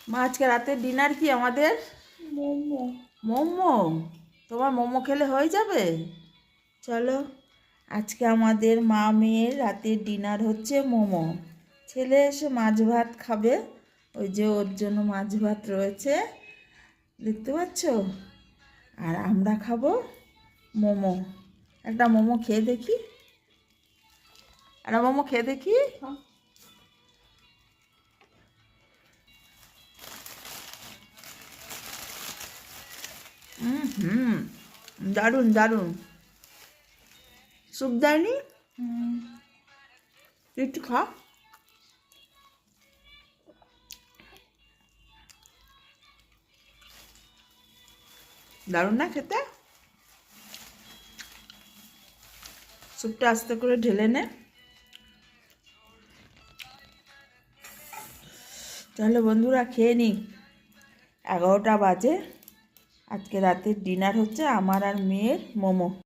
মা আজকে রাতের ডিনার কি আমাদের? মোমো। মোমো। তোমার মোমো খেলে হয়ে যাবে? চলো, আজকে আমাদের মা মেয়ের রাতের ডিনার হচ্ছে মোমো। ছেলে এসে মাছ ভাত খাবে, ওই যে ওর জন্য মাছ ভাত রয়েছে, দেখতে পাচ্ছ। আর আমরা খাবো মোমো। একটা মোমো খেয়ে দেখি, একটা মোমো খেয়ে দেখি। হুম, দারুণ দারুণ। স্যুপ দেয়নি? তুই একটু খা। দারুণ না খেতে? স্যুপটা আস্তে করে ঢেলে নে। চলো বন্ধুরা, খেয়ে নি। 11টা বাজে। আজকে রাতের ডিনার হচ্ছে আমার আর মেয়ের মোমো।